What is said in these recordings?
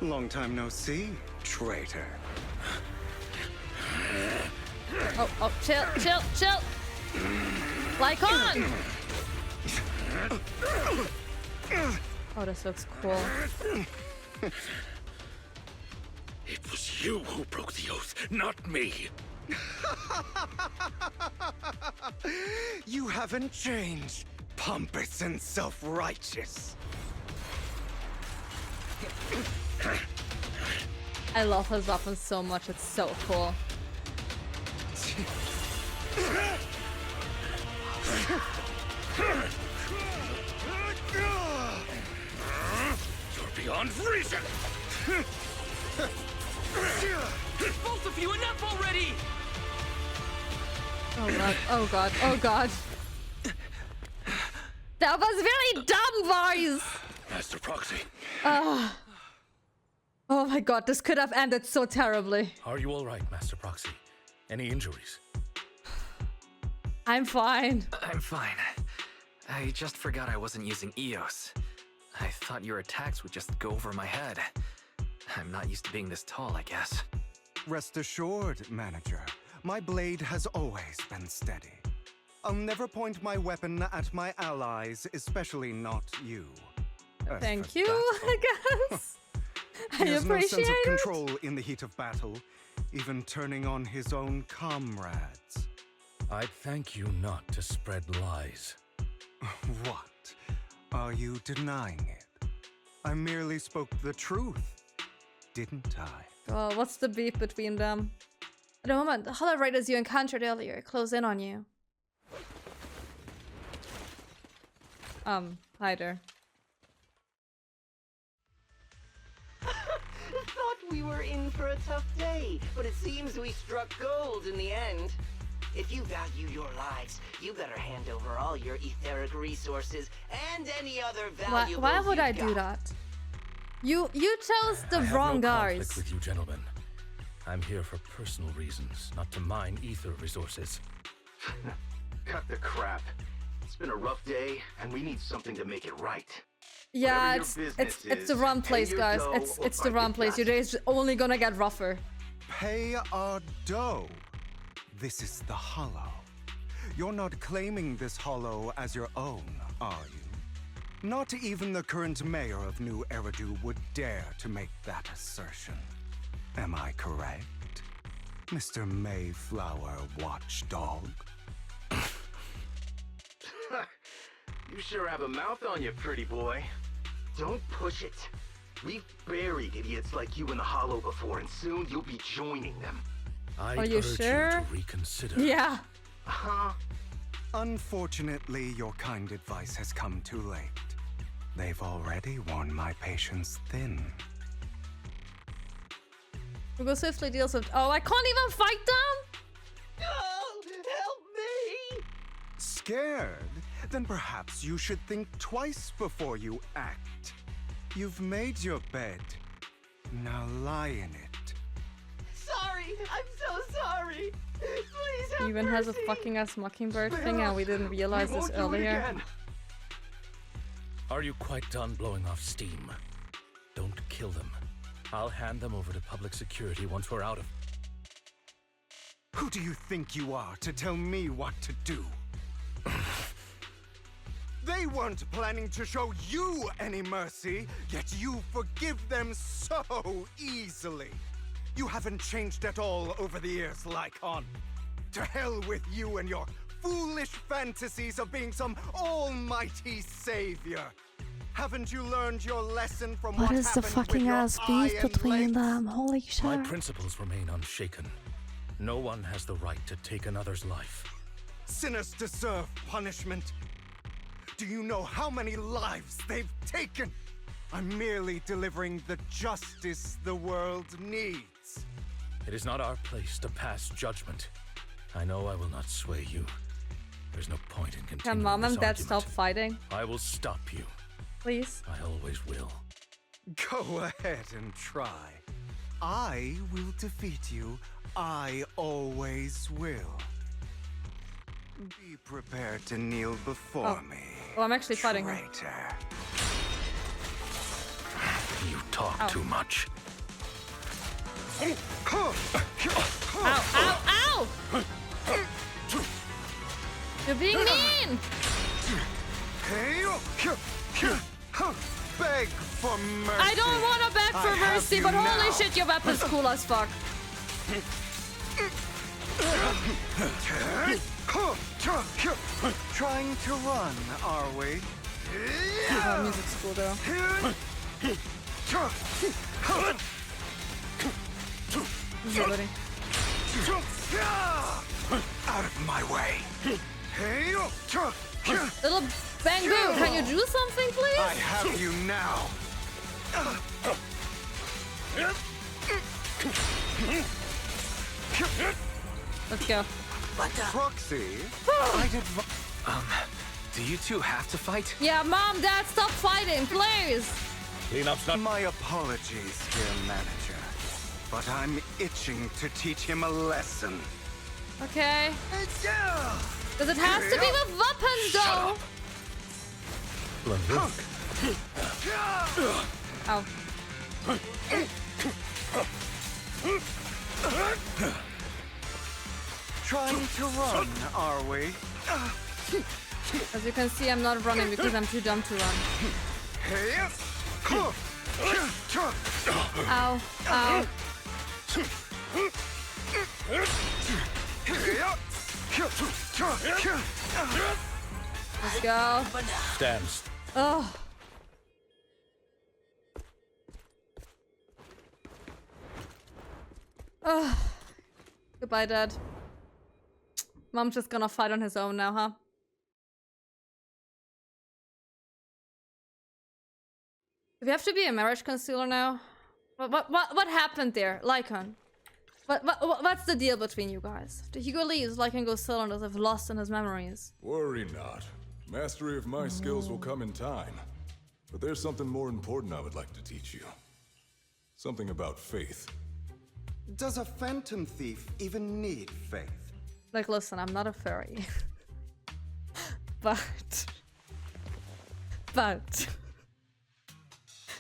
Long time no see, traitor. Oh, chill. Like on! Oh, this looks cool. It was you who broke the oath, not me. You haven't changed, pompous and self-righteous. I love his weapon so much, it's so cool. You're beyond reason. Both of you, enough already! Oh god. That was very dumb, boys! Master Proxy, Oh my god, this could have ended so terribly. are you all right, Master Proxy? Any injuries? I'm fine. I'm fine. I just forgot I wasn't using EOS. I thought your attacks would just go over my head. I'm not used to being this tall, I guess. Rest assured, manager, my blade has always been steady. I'll never point my weapon at my allies, especially not you. Thank For you, that, I guess. I He has no appreciate sense of it. control in the heat of battle, even turning on his own comrades. I'd thank you not to spread lies. What? Are you denying it? I merely spoke the truth, didn't I? Well, what's the beef between them? At the moment, the hollow raiders you encountered earlier close in on you. Hi there. Thought we were in for a tough day, but it seems we struck gold in the end. If you value your lives, you better hand over all your etheric resources and any other valuables Why would I you've do got. that? You chose the I have wrong no guys. conflict with you, gentlemen. I'm here for personal reasons, not to mine ether resources. Cut the crap. It's been a rough day, and we need something to make it right. Yeah, Whatever your it's business the is, wrong pay place, your guys. dough It's or the fight wrong the place. Your dust. day's only gonna get rougher. Pay our dough. This is the Hollow. You're not claiming this Hollow as your own, are you? Not even the current mayor of New Eridu would dare to make that assertion. Am I correct, Mr. Mayflower Watchdog? You sure have a mouth on you, pretty boy. Don't push it. We've buried idiots like you in the Hollow before, and soon you'll be joining them. I'd Are you urge sure? you to reconsider. Yeah. Huh? Unfortunately, your kind advice has come too late. They've already worn my patience thin. We'll go swiftly deals with. Oh, I can't even fight them. Oh, help me! Scared? Then perhaps you should think twice before you act. You've made your bed. Now lie in it. Sorry, I'm so sorry. Please have Even has a mercy. fucking ass Mockingbird Spare thing, and us. we didn't realize We this won't do it earlier. again. Are you quite done blowing off steam? Don't kill them. I'll hand them over to public security once we're out of... Who do you think you are to tell me what to do? They weren't planning to show you any mercy, yet you forgive them so easily. You haven't changed at all over the years, Lycon. To hell with you and your foolish fantasies of being some almighty savior. Haven't you learned your lesson from what What is the happened fucking with your ass beef iron between legs? them? Holy My shit. principles remain unshaken. No one has the right to take another's life. Sinners deserve punishment. Do you know how many lives they've taken? I'm merely delivering the justice the world needs. It is not our place to pass judgment. I know I will not sway you. There's no point in continuing Can mom this and dad argument. stop fighting, I will stop you. please? I always will. Go ahead and try. I will defeat you. I always will. Be prepared to kneel before me. Oh, I'm actually fighting her. Traitor. You talk Ow. too much. Ow, ow, ow! You're being mean! Beg for mercy. I don't want to beg for I have mercy, you but holy now. shit, your weapon's cool as fuck. Trying to run, are we? Oh, music's cool though. Easy, buddy. Out of my way. Little Bang Boo, can you do something, I please? have you now. Let's go. Proxy, I'd advise. Do you two have to fight? Yeah, Mom, Dad, stop fighting, please. Cleanup's not. My apologies, dear manager. But I'm itching to teach him a lesson. Okay. Because it has to be with weapons, though. Ow. Trying to run, are we? As you can see, I'm not running because I'm too dumb to run. Ow. Ow. Let's go. Stands. Oh. Oh. Goodbye, Dad. Mom's just gonna fight on his own now, huh? Do we have to be a marriage concealer now? What happened there, Lycon? What's the deal between you guys? The Hugo leaves, Lycon goes silent as if lost in his memories. Worry not. Mastery of my skills will come in time. But there's something more important I would like to teach you. Something about faith. Does a phantom thief even need faith? Like, listen, I'm not a fairy. But...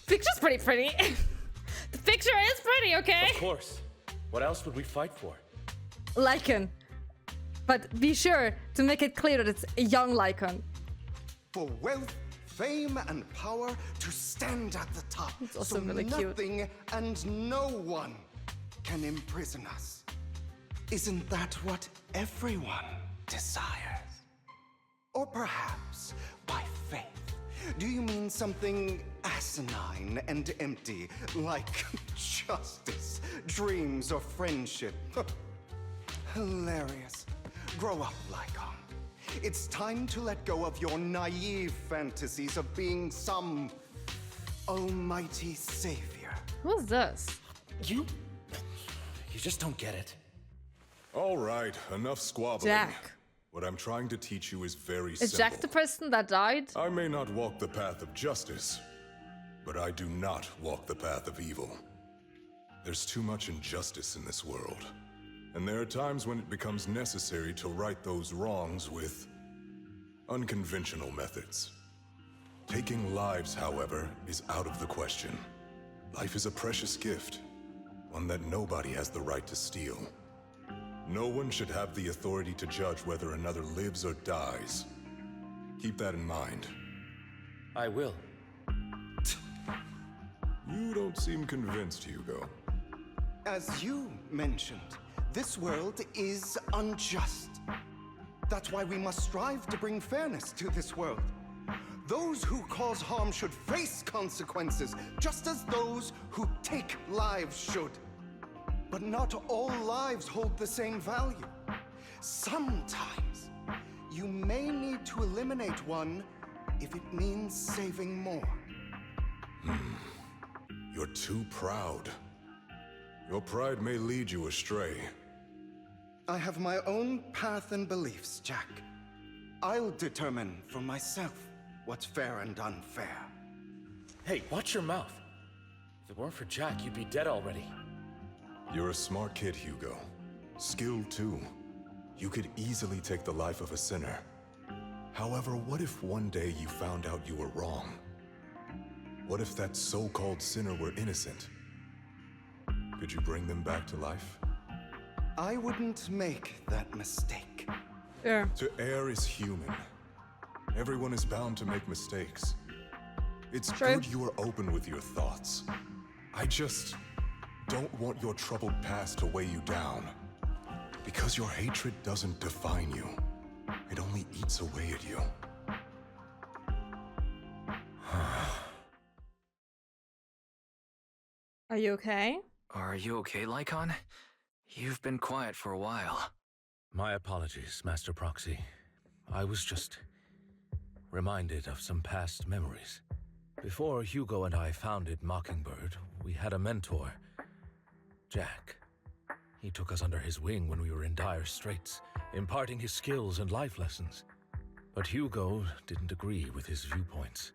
Picture's pretty. The picture is pretty, okay? Of course. What else would we fight for? Lycan. But be sure to make it clear that it's a young Lycan. For wealth, fame, and power to stand at the top. It's also so really cute. nothing and no one can imprison us. Isn't that what everyone desires? Or perhaps by faith. Do you mean something asinine and empty, like justice, dreams, or friendship? Hilarious. Grow up, Lycon. It's time to let go of your naive fantasies of being some almighty savior. Who's this? You just don't get it. All right, enough squabbling. Jack. What I'm trying to teach you is very Is simple. Jack the person that died? I may not walk the path of justice, but I do not walk the path of evil. There's too much injustice in this world, and there are times when it becomes necessary to right those wrongs with unconventional methods. Taking lives, however, is out of the question. Life is a precious gift, one that nobody has the right to steal. No one should have the authority to judge whether another lives or dies. Keep that in mind. I will. You don't seem convinced, Hugo. As you mentioned, this world is unjust. That's why we must strive to bring fairness to this world. Those who cause harm should face consequences, just as those who take lives should. But not all lives hold the same value. Sometimes, you may need to eliminate one if it means saving more. You're too proud. Your pride may lead you astray. I have my own path and beliefs, Jack. I'll determine for myself what's fair and unfair. Hey, watch your mouth. If it weren't for Jack, you'd be dead already. You're a smart kid, Hugo. Skilled too. You could easily take the life of a sinner. However, what if one day you found out you were wrong? What if that so-called sinner were innocent? Could you bring them back to life? I wouldn't make that mistake. Yeah. To err is human. Everyone is bound to make mistakes. It's True. good you are open with your thoughts. I just don't want your troubled past to weigh you down. Because your hatred doesn't define you. It only eats away at you. Are you okay? Are you okay, Lycon? You've been quiet for a while. My apologies, Master Proxy. I was just reminded of some past memories. Before Hugo and I founded Mockingbird, we had a mentor, Jack. He took us under his wing when we were in dire straits, imparting his skills and life lessons. But Hugo didn't agree with his viewpoints.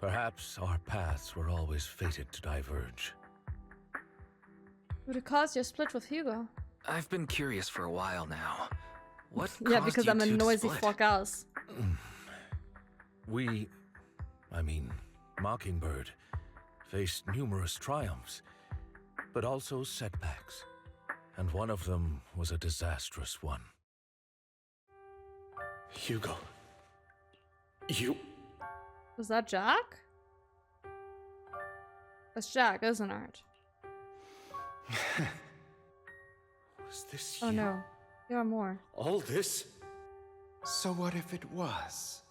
Perhaps our paths were always fated to diverge. Would it cause your split with Hugo? I've been curious for a while now. What Yeah, caused because you I'm a two to noisy split? fuck ass. Mockingbird faced numerous triumphs, but also setbacks. And one of them was a disastrous one. Hugo. You... Was that Jack? It's Jack, isn't it? Was this Oh you? no. There are more. All this? So what if it was?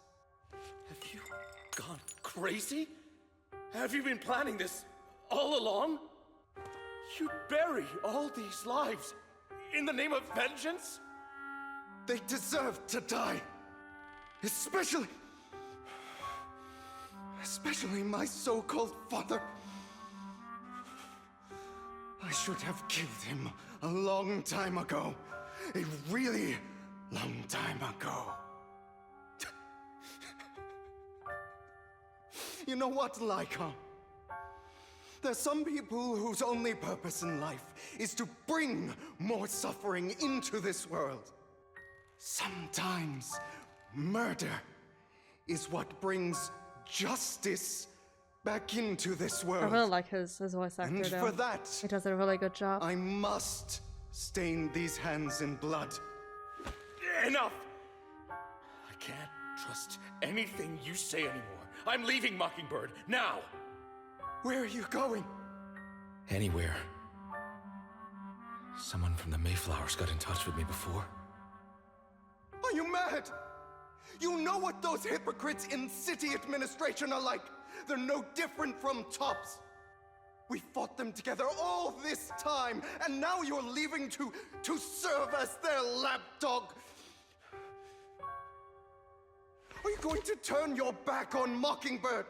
Have you gone crazy? Have you been planning this all along? You bury all these lives in the name of vengeance? They deserve to die. Especially my so-called father. I should have killed him a long time ago. A really long time ago. You know what, Lycon? There's some people whose only purpose in life is to bring more suffering into this world. Sometimes murder is what brings justice back into this I world. really like his voice actor And though. for that, He does a really good job. I must stain these hands in blood. Enough! I can't trust anything you say anymore. I'm leaving Mockingbird, now! Where are you going? Anywhere. Someone from the Mayflowers got in touch with me before. Are you mad? You know what those hypocrites in city administration are like. They're no different from tops. We fought them together all this time, and now you're leaving to serve as their lapdog. Are you going to turn your back on Mockingbird?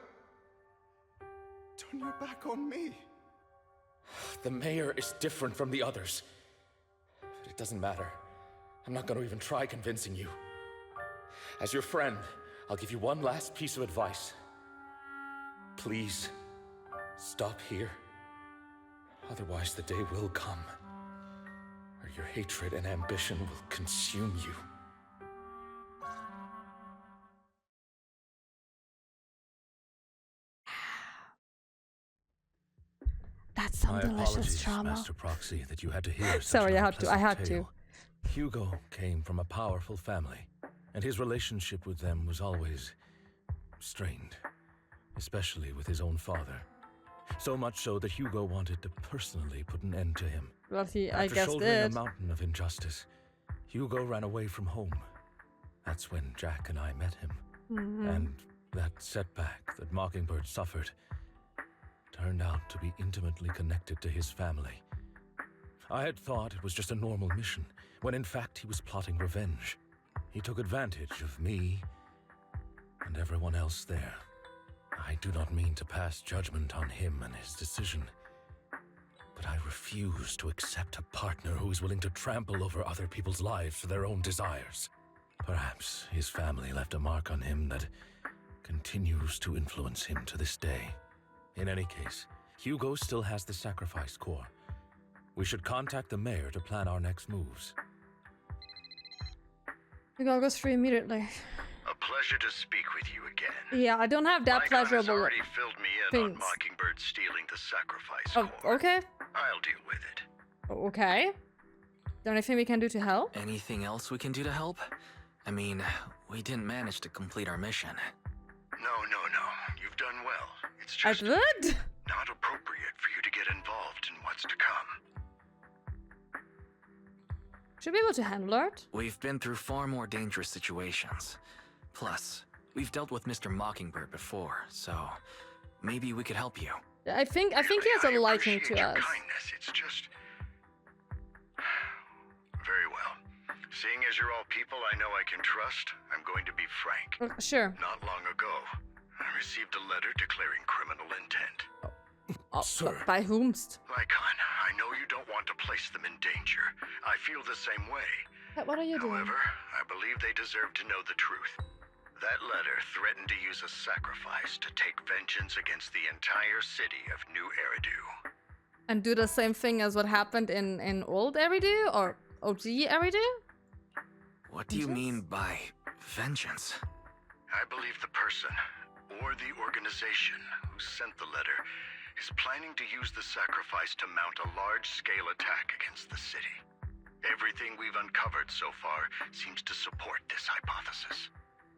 Turn your back on me? The mayor is different from the others. But it doesn't matter. I'm not going to even try convincing you. As your friend, I'll give you one last piece of advice. Please, stop here. Otherwise, the day will come where your hatred and ambition will consume you. That's some My delicious apologies, trauma. Master Proxy, that you had to hear such Sorry, an I had to. unpleasant tale. Hugo came from a powerful family, and his relationship with them was always strained, especially with his own father. So much so that Hugo wanted to personally put an end to him. Well, he, I After guess, shouldering did. a mountain of injustice, Hugo ran away from home. That's when Jack and I met him. And that setback that Mockingbird suffered turned out to be intimately connected to his family. I had thought it was just a normal mission, when in fact he was plotting revenge. He took advantage of me and everyone else there. I do not mean to pass judgment on him and his decision, but I refuse to accept a partner who is willing to trample over other people's lives for their own desires. Perhaps his family left a mark on him that continues to influence him to this day. In any case, Hugo still has the sacrifice core. We should contact the mayor to plan our next moves. Hugo goes free immediately. Pleasure to speak with you again. Yeah, I don't have that Lycon has pleasurable already filled me in on things. Mockingbird stealing the sacrifice Oh, core. okay. I'll deal with it. Okay. Is there anything we can do to help? Anything else we can do to help? I mean, we didn't manage to complete our mission. No. You've done well. It's I just did. not appropriate for you to get involved in what's to come. Should be able to handle it. We've been through far more dangerous situations. Plus, we've dealt with Mr. Mockingbird before, so maybe we could help you. I think he has a liking to appreciate your us. kindness. It's just very well. Seeing as you're all people I know I can trust, I'm going to be frank. Sure. Not long ago, I received a letter declaring criminal intent. Oh, Sir. By whomst? Lycon, I know you don't want to place them in danger. I feel the same way. What are you doing? However, I believe they deserve to know the truth. That letter threatened to use a sacrifice to take vengeance against the entire city of New Eridu. And do the same thing as what happened in old Eridu or OG Eridu? What do you mean by vengeance? I believe the person, or the organization, who sent the letter is planning to use the sacrifice to mount a large-scale attack against the city. Everything we've uncovered so far seems to support this hypothesis.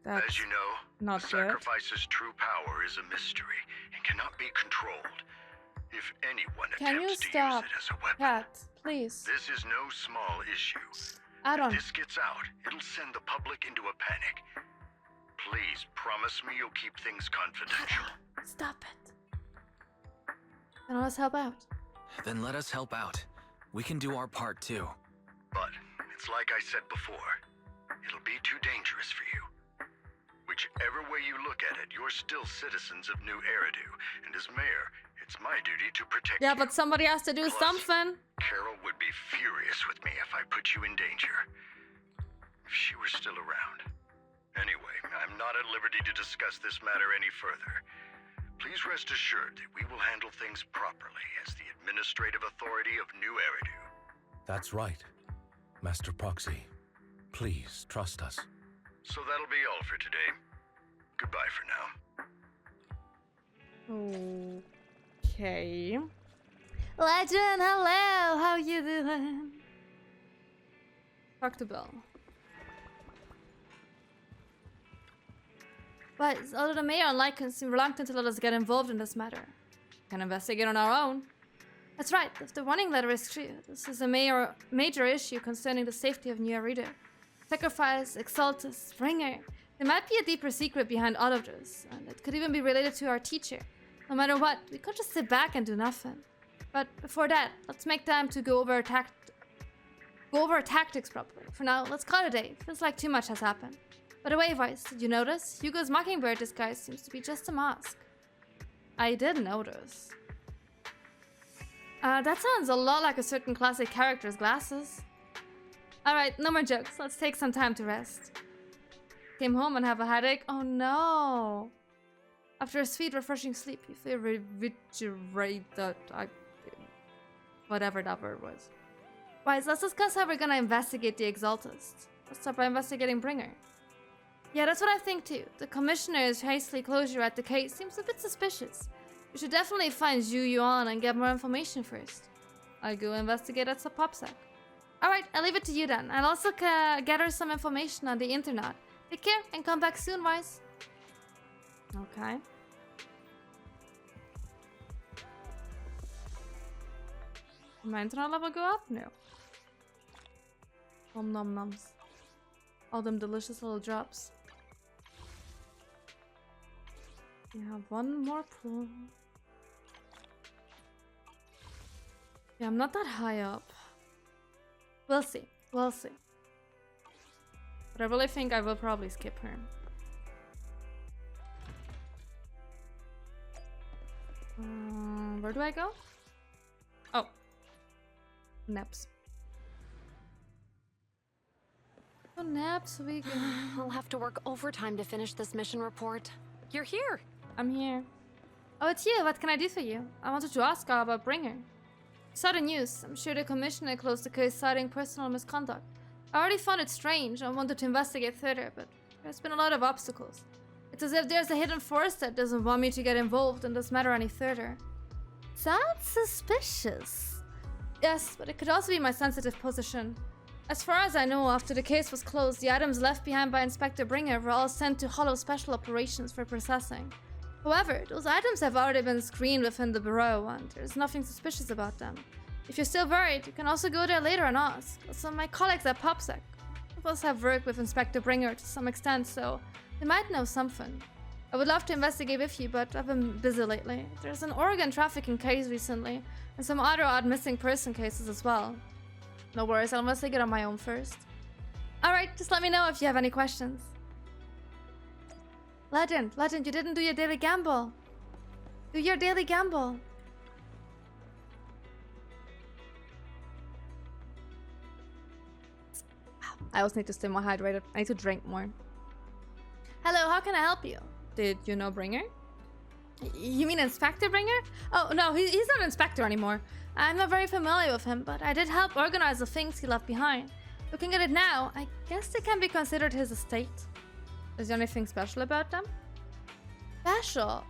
That's As you know, not the good. sacrifice's true power is a mystery and cannot be controlled. If anyone Can you attempts to stop, use it as a weapon, Pat? Please. this is no small issue. Add-on. If this gets out, it'll send the public into a panic. Please promise me you'll keep things confidential. Stop it. Then let's help out. Then let us help out. We can do our part too. But it's like I said before, it'll be too dangerous for you. Whichever way you look at it, you're still citizens of New Eridu, and as mayor, it's my duty to protect Yeah, you. but somebody has to do Plus, something. Carol would be furious with me if I put you in danger. If she were still around. Anyway, I'm not at liberty to discuss this matter any further. Please rest assured that we will handle things properly as the administrative authority of New Eridu. That's right. Master Proxy, please trust us. So that'll be all for today. Goodbye for now. Okay. Legend, hello. How you doing? Talk to Bill. But although the mayor and Lycon seem reluctant to let us get involved in this matter, we can investigate on our own. That's right, if the warning letter is true, this is a major issue concerning the safety of New Eridu. Sacrifice, Exaltus, Bringer. There might be a deeper secret behind all of this, and it could even be related to our teacher. No matter what, we can't just sit back and do nothing. But before that, let's make time to go over our tactics properly. For now, let's call it a day. Feels like too much has happened. By the way, Vice, did you notice? Hugo's Mockingbird disguise seems to be just a mask. I did notice. That sounds a lot like a certain classic character's glasses. Alright, no more jokes. Let's take some time to rest. Came home and have a headache? Oh no! After a sweet, refreshing sleep, you feel revigorated. Whatever that word was. Right, let's discuss how we're gonna investigate the Exaltist. Let's start by investigating Bringer. Yeah, that's what I think too. The commissioner's hastily closure at the case seems a bit suspicious. We should definitely find Zhu Yuan and get more information first. I'll go investigate at Popsec. Alright, I'll leave it to you then. I'll also gather some information on the internet. Take care and come back soon, Vice. Okay. Did my internet level go up? No. Nom nom noms. All them delicious little drops. We have one more pool. Yeah, I'm not that high up. We'll see. We'll see. But I really think I will probably skip her. Where do I go? Oh. Naps. Oh, naps we go. I'll have to work overtime to finish this mission report. You're here. I'm here. Oh, it's you. What can I do for you? I wanted to ask her about Bringer. Saw the news. I'm sure the commissioner closed the case citing personal misconduct. I already found it strange and wanted to investigate further, but There's been a lot of obstacles. It's as if there's a hidden force that doesn't want me to get involved in this matter any further. Sounds suspicious. Yes, but it could also be my sensitive position. As far as I know, after the case was closed, the items left behind by Inspector Bringer were all sent to Hollow Special Operations for processing. However, those items have already been screened within the Bureau, and there's nothing suspicious about them. If you're still worried, you can also go there later and ask. Some of my colleagues at PopSec of us have worked with Inspector Bringer to some extent, so they might know something. I would love to investigate with you, but I've been busy lately. There's an organ trafficking case recently, and some other odd missing person cases as well. No worries, I'll investigate on my own first. Alright, just let me know if you have any questions. Legend, you didn't do your daily gamble. Do your daily gamble. I also need to stay more hydrated. I need to drink more. Hello, how can I help you? Did you know Bringer? You mean Inspector Bringer? Oh, no, he's not Inspector anymore. I'm not very familiar with him, but I did help organize the things he left behind. Looking at it now, I guess they can be considered his estate. Is there anything special about them? Special?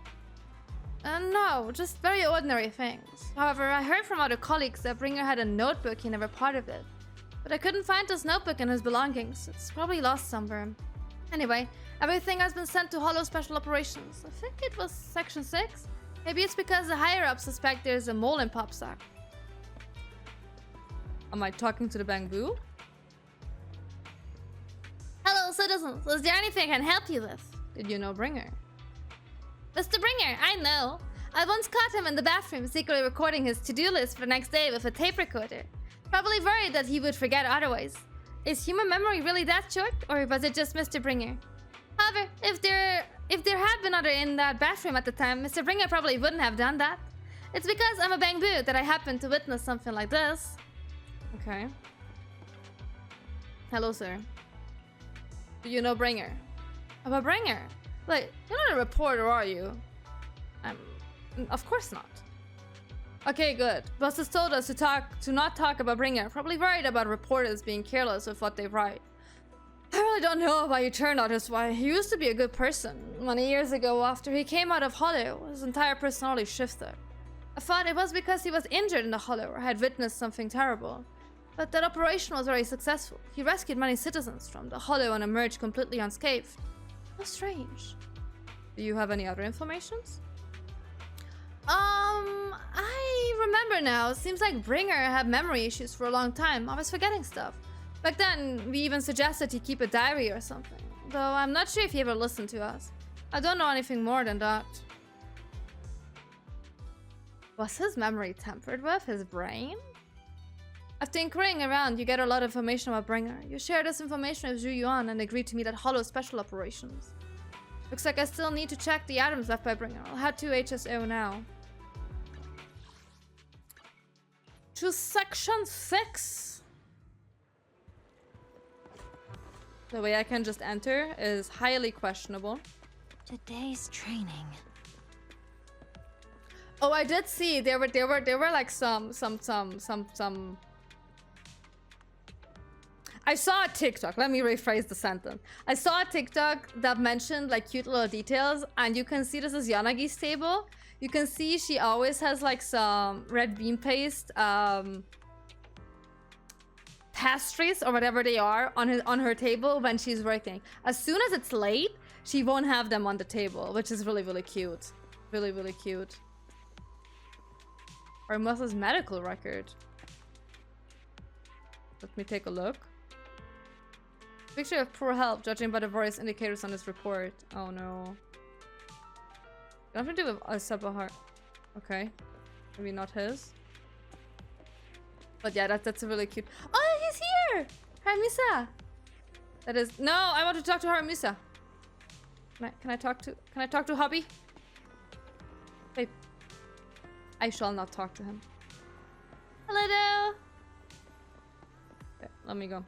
No, just very ordinary things. However, I heard from other colleagues that Bringer had a notebook he never parted with. But I couldn't find this notebook and his belongings. It's probably lost somewhere. Anyway, everything has been sent to Hollow Special Operations. I think it was Section 6? Maybe it's because the higher-ups suspect there's a mole in PopSec. Am I talking to the Bangbu? Hello, citizens. Is there anything I can help you with? Did you know Bringer? Mr. Bringer, I know. I once caught him in the bathroom secretly recording his to-do list for the next day with a tape recorder. Probably worried that he would forget otherwise. Is human memory really that short, or was it just Mr. Bringer? However, if there had been other in that bathroom at the time, Mr. Bringer probably wouldn't have done that. It's because I'm a Bangbu that I happened to witness something like this. Okay. Hello, sir. Do you know Bringer? About Bringer? Wait, you're not a reporter, are you? Of course not. Okay, good. Bosses told us to not talk about Bringer. Probably worried about reporters being careless with what they write. I really don't know why he turned out this way. He used to be a good person. Many years ago, after he came out of Hollow, his entire personality shifted. I thought it was because he was injured in the Hollow or had witnessed something terrible. But that operation was very successful. He rescued many citizens from the Hollow and emerged completely unscathed. How strange. Do you have any other informations? I remember now. It seems like Bringer had memory issues for a long time. I was forgetting stuff. Back then, we even suggested he keep a diary or something. Though I'm not sure if he ever listened to us. I don't know anything more than that. Was his memory tampered with? His brain? After inquiring around, you get a lot of information about Bringer. You share this information with Zhu Yuan and agreed to meet at Hollow Special Operations. Looks like I still need to check the items left by Bringer. I'll head to HSO now. To Section 6. The way I can just enter is highly questionable. Today's training. Oh, I did see there were like some. I saw a TikTok. Let me rephrase the sentence. I saw a TikTok that mentioned like cute little details, and you can see this is Yanagi's table. You can see she always has like some red bean paste pastries or whatever they are on her table when she's working. As soon as it's late, she won't have them on the table, which is really, really cute. Really, really cute. Armusa's medical record. Let me take a look. Picture of poor health, judging by the various indicators on this report. Oh no. Nothing to do with Sabahar. Okay. Maybe not his. But yeah, that's a really cute. Oh, he's here! Haramisa! That is. No, I want to talk to Haramisa. Can I talk to Hubby? Wait. I shall not talk to him. Hello there! Okay, let me go.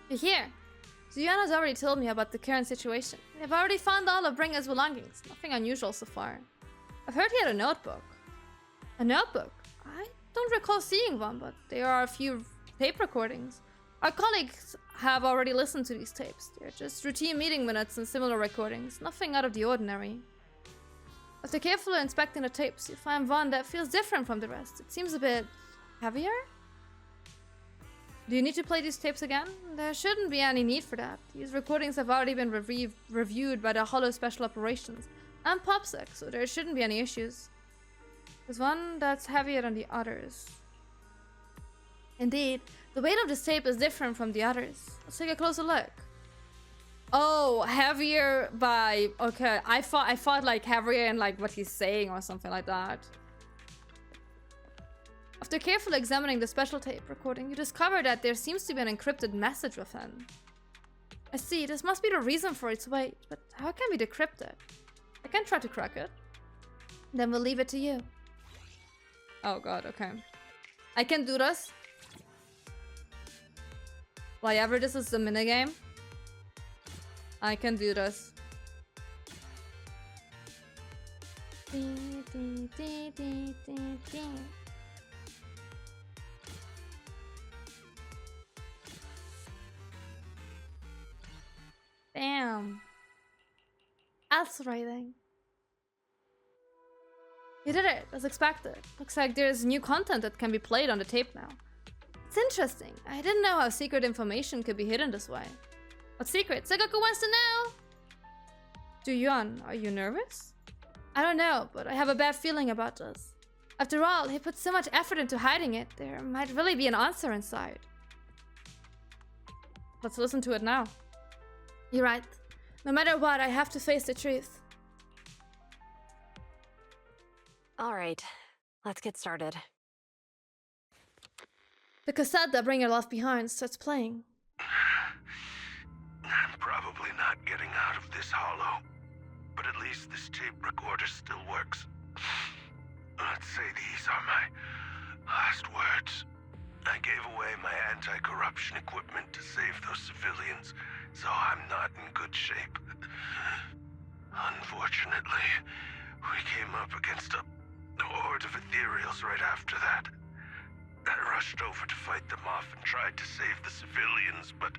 You're here. Zuyana's already told me about the current situation. I've already found all of Bringer's belongings. Nothing unusual so far. I've heard he had a notebook. A notebook? I don't recall seeing one, but there are a few tape recordings. Our colleagues have already listened to these tapes. They're just routine meeting minutes and similar recordings. Nothing out of the ordinary. After carefully inspecting the tapes, you find one that feels different from the rest. It seems a bit heavier? Do you need to play these tapes again? There shouldn't be any need for that. These recordings have already been reviewed by the Hollow Special Operations and PopSec, so there shouldn't be any issues. There's one that's heavier than the others. Indeed, the weight of this tape is different from the others. Let's take a closer look. Oh, heavier by... Okay, I thought like heavier in like what he's saying or something like that. After carefully examining the special tape recording, you discover that there seems to be an encrypted message within. I see, this must be the reason for its weight, but how can we decrypt it? I can try to crack it. Then we'll leave it to you. Oh god, okay. I can do this. Why ever this is the minigame, I can do this. Damn. That's writing. You did it, as expected. Looks like there's new content that can be played on the tape now. It's interesting. I didn't know how secret information could be hidden this way. What secret? Segaku wants to know! Duyuan, are you nervous? I don't know, but I have a bad feeling about this. After all, he put so much effort into hiding it. There might really be an answer inside. Let's listen to it now. You're right. No matter what, I have to face the truth. All right, let's get started. The cassette that Bringer left behind starts playing. I'm probably not getting out of this hollow, but at least this tape recorder still works. Let's say these are my last words. I gave away my anti-corruption equipment to save those civilians, so I'm not in good shape. Unfortunately, we came up against a horde of ethereals right after that. I rushed over to fight them off and tried to save the civilians, but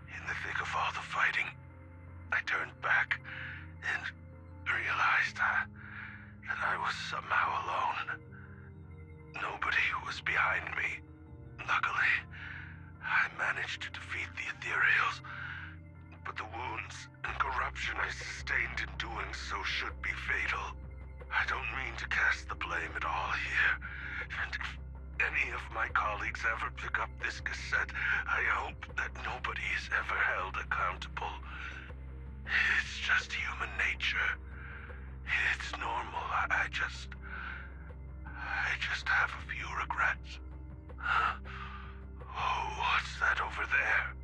in the thick of all the fighting, I turned back and realized that I was somehow alone. Nobody was behind me. Luckily, I managed to defeat the ethereals, but the wounds and corruption I sustained in doing so should be fatal. I don't mean to cast the blame at all here, and if any of my colleagues ever pick up this cassette, I hope that nobody is ever held accountable. It's just human nature. It's normal. I just have a few regrets. Oh, what's that over there?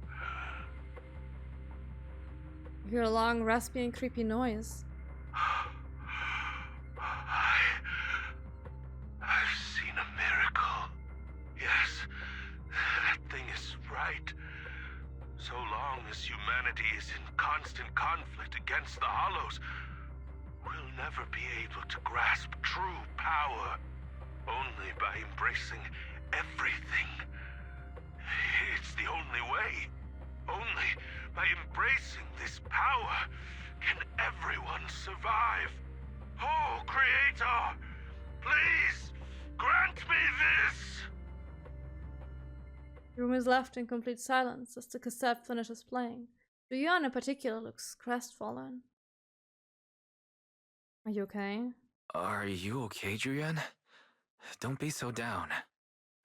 You hear a long, raspy and creepy noise. I've seen a miracle. Yes, that thing is right. So long as humanity is in constant conflict against the Hollows, we'll never be able to grasp true power. Only by embracing everything. It's the only way. Only by embracing this power can everyone survive. Oh, Creator, please grant me this! The room is left in complete silence as the cassette finishes playing. Duyuan in particular looks crestfallen. Are you okay? Are you okay, Julian? Don't be so down.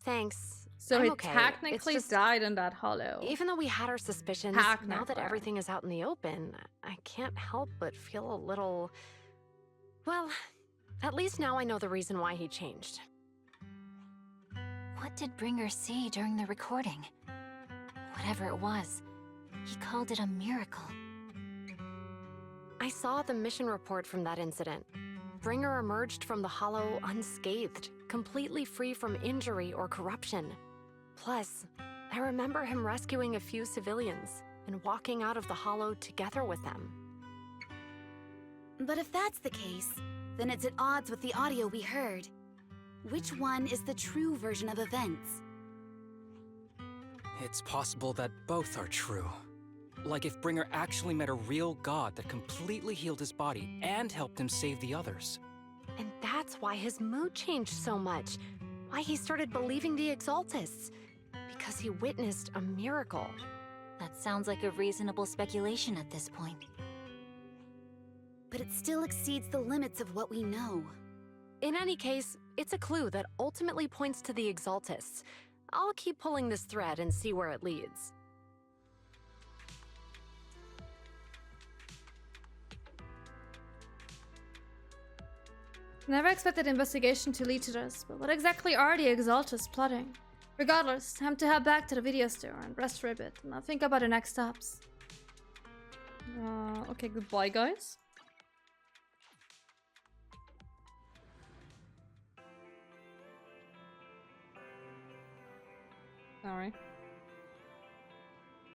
Thanks. So I'm he okay. technically It's just, died in that hollow. even though we had our suspicions, now that everything is out in the open, I can't help but feel a little... Well, at least now I know the reason why he changed. What did Bringer see during the recording? Whatever it was, he called it a miracle. I saw the mission report from that incident. Bringer emerged from the Hollow unscathed, completely free from injury or corruption. Plus, I remember him rescuing a few civilians and walking out of the Hollow together with them. But if that's the case, then it's at odds with the audio we heard. Which one is the true version of events? It's possible that both are true. Like if Bringer actually met a real god that completely healed his body and helped him save the others. And that's why his mood changed so much. Why he started believing the Exaltists. Because he witnessed a miracle. That sounds like a reasonable speculation at this point. But it still exceeds the limits of what we know. In any case, it's a clue that ultimately points to the Exaltists. I'll keep pulling this thread and see where it leads. Never expected the investigation to lead to this, but what exactly are the Exaltists plotting? Regardless, time to head back to the video store and rest for a bit, and I'll think about the next steps. Okay, goodbye, guys. Sorry.